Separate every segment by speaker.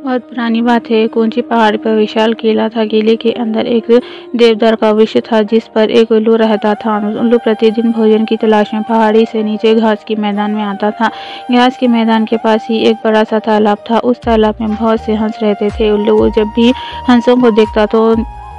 Speaker 1: बहुत पुरानी बात है। एक ऊंची पहाड़ी पर विशाल किला था। किले के अंदर एक देवदार का वृक्ष था जिस पर एक उल्लू रहता था। उल्लू प्रतिदिन भोजन की तलाश में पहाड़ी से नीचे घास के मैदान में आता था। घास के मैदान के पास ही एक बड़ा सा तालाब था। उस तालाब में बहुत से हंस रहते थे। उल्लू जब भी हंसों को देखता तो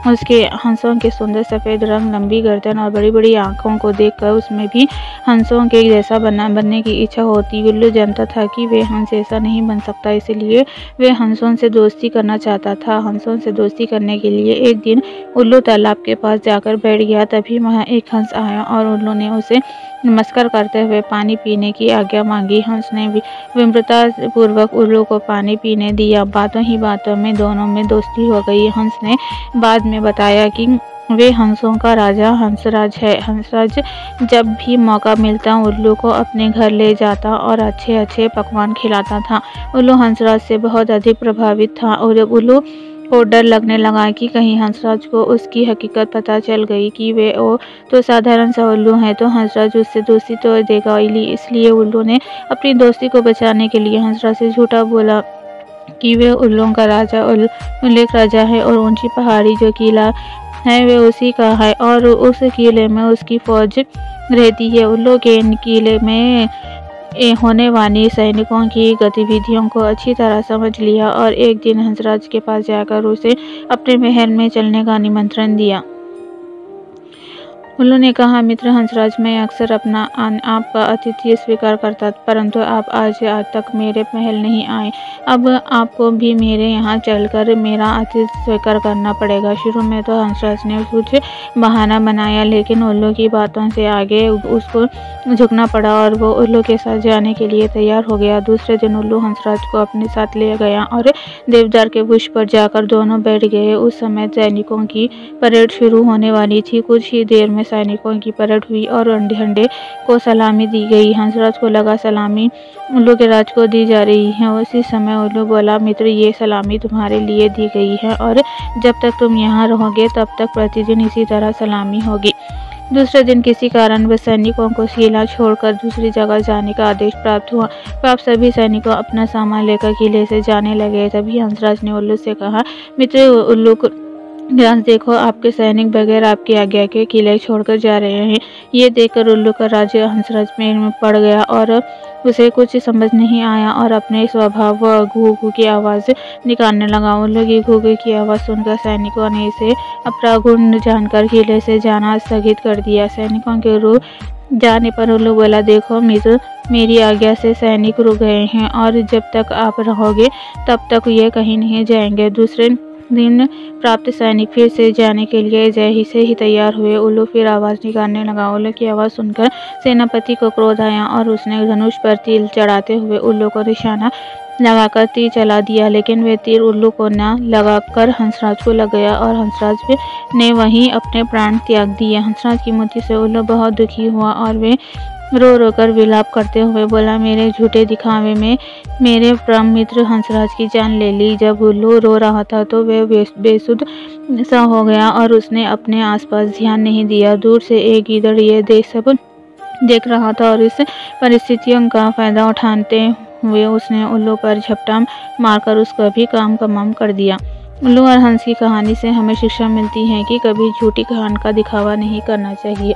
Speaker 1: उसके हंसों के सुंदर सफ़ेद रंग, लंबी गर्दन और बड़ी बड़ी आँखों को देखकर उसमें भी हंसों के जैसा बनने की इच्छा होती। उल्लू जानता था कि वे हंस ऐसा नहीं बन सकता, इसलिए वे हंसों से दोस्ती करना चाहता था। हंसों से दोस्ती करने के लिए एक दिन उल्लू तालाब के पास जाकर बैठ गया। तभी वहाँ एक हंस आया और उल्लू ने उसे नमस्कार करते हुए पानी पीने की आज्ञा मांगी। हंस ने विनम्रता पूर्वक उल्लू को पानी पीने दिया। बातों ही बातों में दोनों में दोस्ती हो गई। हंस ने बाद में बताया कि वे हंसों का राजा हंसराज है। हंसराज जब भी मौका मिलता उल्लू को अपने घर ले जाता और अच्छे अच्छे पकवान खिलाता था। उल्लू हंसराज से बहुत अधिक प्रभावित था और जब उल्लू को डर लगने लगा कि कहीं हंसराज को उसकी हकीकत पता चल गई कि वे तो साधारण सा उल्लू है तो हंसराज उससे दोस्ती तोड़ देगा। इसलिए उल्लू ने अपनी दोस्ती को बचाने के लिए हंसराज से झूठा बोला कि वे उल्लुओं का राजा उल्लेख राजा है और ऊंची पहाड़ी जो किला है वे उसी का है और उस किले में उसकी फौज रहती है। उल्लू के किले में होने वाली सैनिकों की गतिविधियों को अच्छी तरह समझ लिया और एक दिन हंसराज के पास जाकर उसे अपने महल में चलने का निमंत्रण दिया। उल्लू ने कहा, मित्र हंसराज, मैं अक्सर आपका आतिथ्य स्वीकार करता, परंतु आप आज तक मेरे महल नहीं आए। अब आपको भी मेरे यहाँ चलकर मेरा आतिथ्य स्वीकार करना पड़ेगा। शुरू में तो हंसराज ने कुछ बहाना बनाया, लेकिन उल्लू की बातों से आगे उसको झुकना पड़ा और वो उल्लू के साथ जाने के लिए तैयार हो गया। दूसरे दिन उल्लू हंसराज को अपने साथ ले गया और देवदार के वृक्ष पर जाकर दोनों बैठ गए। उस समय सैनिकों की परेड शुरू होने वाली थी। कुछ ही देर में सैनिकों की परेड हुई और अंडे को सलामी दी गई। हंसराज को लगा सलामी उल्लू के राज को दी जा रही है। उसी समय उल्लू बोला, मित्र, ये सलामी तुम्हारे लिए दी गई है और जब तक तुम यहाँ रहोगे तब तक प्रतिदिन इसी तरह सलामी होगी। दूसरे दिन किसी कारणवश सैनिकों को किला छोड़कर दूसरी जगह जाने का आदेश प्राप्त हुआ। अब सभी सैनिकों अपना सामान लेकर किले से जाने लगे। तभी हंसराज ने उल्लू से कहा, मित्र उल्लू, ध्यान देखो, आपके सैनिक बगैर आपकी आज्ञा के किले छोड़कर जा रहे हैं। ये देखकर उल्लू का राज्य हंसराज में पड़ गया और उसे कुछ समझ नहीं आया और अपने स्वभाव घू घू की आवाज़ निकालने लगा। उल्लू की घू घू की आवाज़ सुनकर सैनिकों ने इसे अपना गुण जानकर किले से जाना स्थगित कर दिया। सैनिकों के रुक जाने पर उल्लू बोला, देखो मित्र, मेरी आज्ञा से सैनिक रुक गए हैं और जब तक आप रहोगे तब तक ये कहीं नहीं जाएंगे। दूसरे दिन प्राप्त सैनिक फिर से जाने के लिए जय से ही तैयार हुए। उल्लू फिर आवाज़ निकालने लगा। उल्लू की आवाज़ सुनकर सेनापति को क्रोध आया और उसने धनुष पर तीर चढ़ाते हुए उल्लू को निशाना लगाकर तीर चला दिया, लेकिन वे तीर उल्लू को न लगाकर हंसराज को लग गया और हंसराज ने वहीं अपने प्राण त्याग दिए। हंसराज की मृत्यु से उल्लू बहुत दुखी हुआ और वे रो रो कर विलाप करते हुए बोला, मेरे झूठे दिखावे में मेरे परम मित्र हंसराज की जान ले ली। जब उल्लू रो रहा था तो वह बेसुध सा हो गया और उसने अपने आसपास ध्यान नहीं दिया। दूर से एक गीदड़ ये सब देख रहा था और इस परिस्थितियों का फायदा उठाते हुए उसने उल्लू पर झपटा मारकर उसका भी काम तमाम कर दिया। उल्लू और हंस की कहानी से हमें शिक्षा मिलती है कि कभी झूठी कहानी का दिखावा नहीं करना चाहिए।